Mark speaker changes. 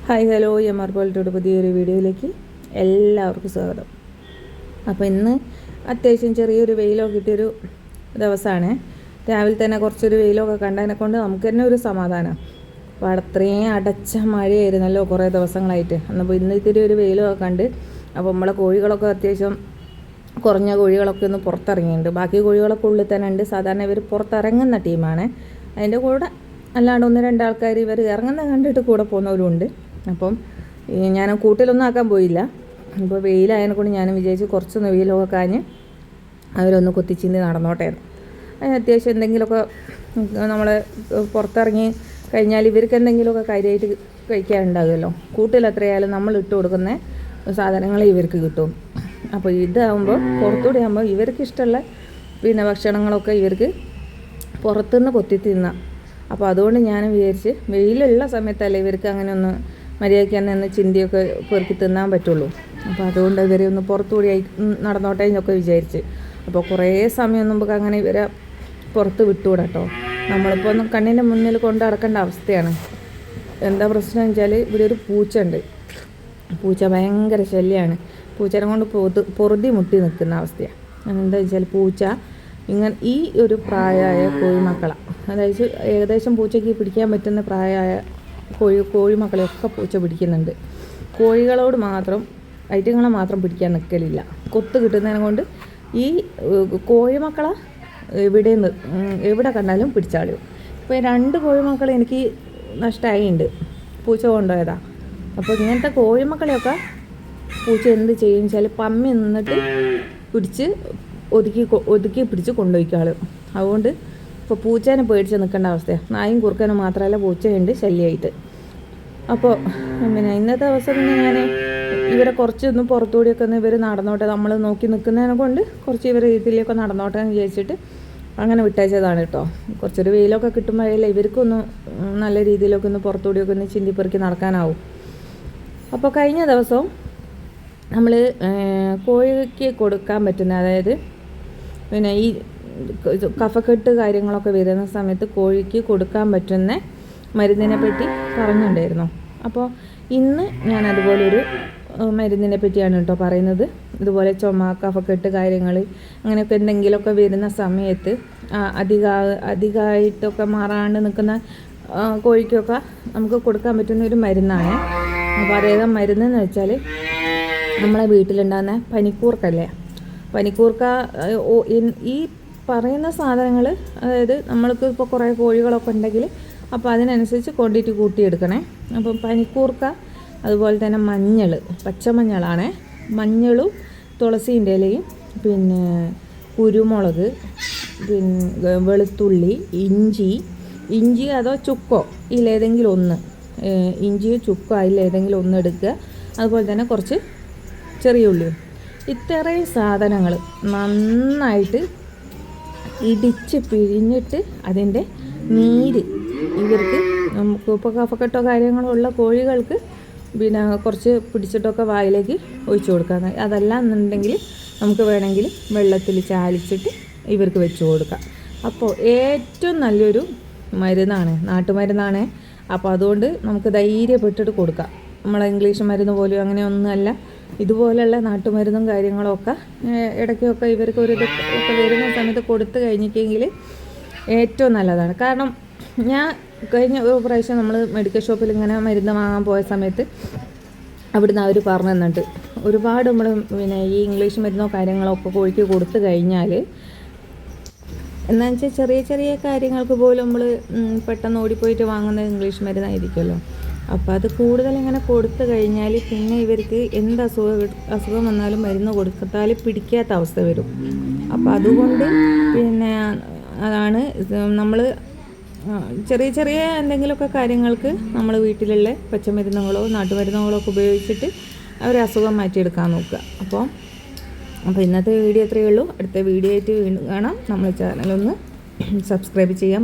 Speaker 1: Hi hello എം.ആർ. പോളിറ്റിയുടെ പുതിയൊരു വീഡിയോയിലേക്ക് എല്ലാവർക്കും സ്വാഗതം. അപ്പോൾ ഇന്ന് അത്യാവശ്യം ചെറിയൊരു വെയിലൊക്കെ കിട്ടിയൊരു ദിവസമാണ്. രാവിലെ തന്നെ കുറച്ചൊരു വെയിലൊക്കെ കണ്ടതിനെ കൊണ്ട് നമുക്ക് തന്നെ ഒരു സമാധാനം. അപ്പോൾ അത്രയും അടച്ച മഴയായിരുന്നല്ലോ കുറേ ദിവസങ്ങളായിട്ട്. അപ്പോൾ ഇന്ന് ഇത്തിരി ഒരു വെയിലൊക്കെ കണ്ട് അപ്പോൾ നമ്മളെ കോഴികളൊക്കെ അത്യാവശ്യം കുറഞ്ഞ കോഴികളൊക്കെ ഒന്ന് പുറത്തിറങ്ങിയിട്ടുണ്ട്. ബാക്കി കോഴികളൊക്കെ ഉള്ളിൽ തന്നെ ഉണ്ട്. സാധാരണ ഇവർ പുറത്തിറങ്ങുന്ന ടീമാണ്. അതിൻ്റെ കൂടെ അല്ലാണ്ട് ഒന്ന് രണ്ടാൾക്കാർ ഇവർ ഇറങ്ങുന്ന കണ്ടിട്ട് കൂടെ പോകുന്നവരുണ്ട്. അപ്പം ഞാൻ കൂട്ടിലൊന്നും ആക്കാൻ പോയില്ല. അപ്പോൾ വെയിലായതിനെ കൊണ്ട് ഞാൻ വിചാരിച്ച് കുറച്ചൊന്ന് വെയിലൊക്കെ കാഞ്ഞ് അവരൊന്ന് കുത്തിച്ചിന്തി നടന്നോട്ടായിരുന്നു. അതിന് അത്യാവശ്യം എന്തെങ്കിലുമൊക്കെ നമ്മൾ പുറത്തിറങ്ങി കഴിഞ്ഞാൽ ഇവർക്ക് എന്തെങ്കിലുമൊക്കെ കാര്യമായിട്ട് കഴിക്കാനുണ്ടാകുമല്ലോ. കൂട്ടിൽ എത്രയായാലും നമ്മൾ ഇട്ട് കൊടുക്കുന്ന സാധനങ്ങൾ ഇവർക്ക് കിട്ടും. അപ്പോൾ ഇതാകുമ്പോൾ പുറത്തൂടെ ആകുമ്പോൾ ഇവർക്ക് ഇഷ്ടമുള്ള ഭക്ഷണങ്ങളൊക്കെ ഇവർക്ക് പുറത്തുനിന്ന് കൊത്തി തിന്നാം. അപ്പോൾ അതുകൊണ്ട് ഞാൻ വിചാരിച്ച് വെയിലുള്ള സമയത്തല്ലേ ഇവർക്ക് അങ്ങനെ ഒന്ന് മര്യാദയ്ക്ക് തന്നെ ഒന്ന് ചിന്തിയൊക്കെ പെറുക്കി തിന്നാൻ പറ്റുള്ളൂ. അപ്പോൾ അതുകൊണ്ട് ഇവരെ ഒന്ന് പുറത്തുകൂടി നടന്നോട്ടെ എന്നൊക്കെ വിചാരിച്ച്. അപ്പോൾ കുറേ സമയം മുമ്പ് അങ്ങനെ ഇവരെ പുറത്ത് വിട്ടുകൂടാ കേട്ടോ. നമ്മളിപ്പോൾ ഒന്ന് കണ്ണിൻ്റെ മുന്നിൽ കൊണ്ട് നടക്കേണ്ട അവസ്ഥയാണ്. എന്താ പ്രശ്നം വെച്ചാൽ ഇവിടെ ഒരു പൂച്ച ഉണ്ട്. പൂച്ച ഭയങ്കര ശല്യമാണ്. പൂച്ചനെ കൊണ്ട് പൊറുതി മുട്ടി നിൽക്കുന്ന അവസ്ഥയാണ്. എന്താ വെച്ചാൽ പൂച്ച ഇങ്ങനെ ഈ ഒരു പ്രായമായ കോഴിമക്കളാണ്. അതായത് ഏകദേശം പൂച്ചയ്ക്ക് പിടിക്കാൻ പറ്റുന്ന പ്രായമായ കോഴിമക്കളെയൊക്കെ പൂച്ച പിടിക്കുന്നുണ്ട്. കോഴികളോട് മാത്രം ഐറ്റങ്ങളെ മാത്രം പിടിക്കാൻ നിൽക്കലില്ല. കൊത്ത് കിട്ടുന്നതിനെ കൊണ്ട് ഈ കോഴിമക്കളെ എവിടെ കണ്ടാലും പിടിച്ചാളും. ഇപ്പോൾ 2 കോഴിമക്കളെ എനിക്ക് നഷ്ടമായിട്ടുണ്ട്. പൂച്ച കൊണ്ടുപോയതാണ്. അപ്പോൾ ഇങ്ങനത്തെ കോഴിമക്കളെയൊക്കെ പൂച്ച എന്ത് ചെയ്യും വെച്ചാൽ പമ്മി നിന്നിട്ട് പിടിച്ച് ഒതുക്കി പിടിച്ച് കൊണ്ടുപോയിക്കാളും. അതുകൊണ്ട് ഇപ്പോൾ പൂച്ചേനെ പേടിച്ച് നിൽക്കേണ്ട അവസ്ഥയാണ്. നായും കുറുക്കനും മാത്രമല്ല പൂച്ചയുണ്ട് ശല്യമായിട്ട്. അപ്പോൾ ഇന്നത്തെ ദിവസം ഞാൻ ഇവരെ കുറച്ചൊന്നും പുറത്തുകൂടിയൊക്കെ ഒന്ന് ഇവർ നടന്നോട്ടെ, നമ്മൾ നോക്കി നിൽക്കുന്നതിനെ കൊണ്ട് കുറച്ച് ഇവർ ഇതിലേക്ക് നടന്നോട്ടെ എന്ന് വിചാരിച്ചിട്ട് അങ്ങനെ വിട്ടയച്ചതാണ് കേട്ടോ. കുറച്ചൊരു വെയിലൊക്കെ കിട്ടുമ്പോഴല്ലേ ഇവർക്കൊന്ന് നല്ല രീതിയിലൊക്കെ ഒന്ന് പുറത്തുകൂടിയൊക്കെ ഒന്ന് ചിന്തിപ്പെറുക്കി നടക്കാനാവും. അപ്പോൾ കഴിഞ്ഞ ദിവസവും നമ്മൾ കോഴിക്ക് കൊടുക്കാൻ പറ്റുന്ന, അതായത് ഈ കഫക്കെട്ട് കാര്യങ്ങളൊക്കെ വരുന്ന സമയത്ത് കോഴിക്ക് കൊടുക്കാൻ പറ്റുന്ന മരുന്നിനെ പറ്റി പറഞ്ഞിട്ടുണ്ടായിരുന്നു. അപ്പോൾ ഇന്ന് ഞാൻ അതുപോലൊരു മരുന്നിനെ പറ്റിയാണ് കേട്ടോ പറയുന്നത്. ഇതുപോലെ ചുമ, കഫക്കെട്ട് കാര്യങ്ങൾ അങ്ങനെയൊക്കെ എന്തെങ്കിലുമൊക്കെ വരുന്ന സമയത്ത് അധികമായിട്ടൊക്കെ മാറാണ്ട് നിൽക്കുന്ന കോഴിക്കൊക്കെ നമുക്ക് കൊടുക്കാൻ പറ്റുന്ന ഒരു മരുന്നാണ്. അപ്പോൾ അതേതാ മരുന്നെന്ന് വെച്ചാൽ നമ്മളെ വീട്ടിലുണ്ടാകുന്ന പനിക്കൂർക്കല്ലേ, പനിക്കൂർക്ക. ഈ പറയുന്ന സാധനങ്ങൾ, അതായത് നമ്മൾക്ക് ഇപ്പോൾ കുറേ കോഴികളൊക്കെ ഉണ്ടെങ്കിൽ അപ്പോൾ അതിനനുസരിച്ച് ക്വാണ്ടിറ്റി കൂട്ടിയെടുക്കണേ. അപ്പം പനിക്കൂർക്ക, അതുപോലെ തന്നെ മഞ്ഞൾ, പച്ചമഞ്ഞളാണ്, മഞ്ഞളും തുളസീൻ്റെ ഇലയും പിന്നെ കുരുമുളക്, പിന്നെ വെളുത്തുള്ളി, ഇഞ്ചി അതോ ചുക്കോ ഇതിലേതെങ്കിലും ഒന്ന്, ഇഞ്ചിയോ ചുക്കോ അതിലേതെങ്കിലും ഒന്ന് എടുക്കുക. അതുപോലെ തന്നെ കുറച്ച് ചെറിയ ഉള്ളിയും. ഇത്രയും സാധനങ്ങൾ നന്നായിട്ട് ഇടിച്ച് പിഴിഞ്ഞിട്ട് അതിൻ്റെ നീര് ഇവർക്ക്, നമുക്ക് ഇപ്പോൾ കഫക്കെട്ടോ കാര്യങ്ങളോ ഉള്ള കോഴികൾക്ക് പിന്നെ കുറച്ച് പിടിച്ചിട്ടൊക്കെ വായിലേക്ക് ഒഴിച്ചു കൊടുക്കാം. അതല്ല എന്നുണ്ടെങ്കിൽ നമുക്ക് വേണമെങ്കിൽ വെള്ളത്തിൽ ചാലിച്ചിട്ട് ഇവർക്ക് വെച്ച് കൊടുക്കാം. അപ്പോൾ ഏറ്റവും നല്ലൊരു മരുന്നാണ്, നാട്ടുമരുന്നാണ്. അപ്പോൾ അതുകൊണ്ട് നമുക്ക് ധൈര്യപ്പെട്ടിട്ട് കൊടുക്കാം. നമ്മളെ ഇംഗ്ലീഷ് മരുന്ന് പോലും അങ്ങനെയൊന്നുമല്ല. ഇതുപോലെയുള്ള നാട്ടുമരുന്നും കാര്യങ്ങളൊക്കെ ഇടയ്ക്കൊക്കെ ഇവർക്ക് ഒരു ഇതൊക്കെ വരുന്ന സമയത്ത് കൊടുത്തു കഴിഞ്ഞിട്ടെങ്കിൽ ഏറ്റവും നല്ലതാണ്. കാരണം ഞാൻ കഴിഞ്ഞ ഒരു പ്രാവശ്യം നമ്മൾ മെഡിക്കൽ ഷോപ്പിൽ ഇങ്ങനെ മരുന്ന് വാങ്ങാൻ പോയ സമയത്ത് അവിടുന്ന് അവർ പറഞ്ഞു തന്നിട്ട് ഒരുപാട് നമ്മൾ ഈ ഇംഗ്ലീഷ് മരുന്നോ കാര്യങ്ങളോ ഒക്കെ കോഴിക്ക് കൊടുത്തു കഴിഞ്ഞാൽ, എന്താണെന്ന് വെച്ചാൽ ചെറിയ ചെറിയ കാര്യങ്ങൾക്ക് പോലും നമ്മൾ പെട്ടെന്ന് ഓടിപ്പോയിട്ട് വാങ്ങുന്ന ഇംഗ്ലീഷ് മരുന്നായിരിക്കുമല്ലോ. അപ്പോൾ അത് കൂടുതൽ ഇങ്ങനെ കൊടുത്തു കഴിഞ്ഞാൽ പിന്നെ ഇവർക്ക് എന്ത് അസുഖം വന്നാലും മരുന്ന് കൊടുത്താൽ പിടിക്കാത്ത അവസ്ഥ വരും. അപ്പോൾ അതുകൊണ്ട് പിന്നെ അതാണ് നമ്മൾ ചെറിയ ചെറിയ എന്തെങ്കിലുമൊക്കെ കാര്യങ്ങൾക്ക് നമ്മൾ വീട്ടിലുള്ള പച്ചമരുന്നുകളോ നാട്ടുമരുന്നുകളോ ഒക്കെ ഉപയോഗിച്ചിട്ട് അവരെ അസുഖം മാറ്റിയെടുക്കാൻ നോക്കുക. അപ്പോൾ ഇന്നത്തെ വീഡിയോ അത്രയേ ഉള്ളൂ. അടുത്ത വീഡിയോ ആയിട്ട് വീണ്ടും കാണാം. നമ്മുടെ ചാനലൊന്ന് സബ്സ്ക്രൈബ് ചെയ്യാം.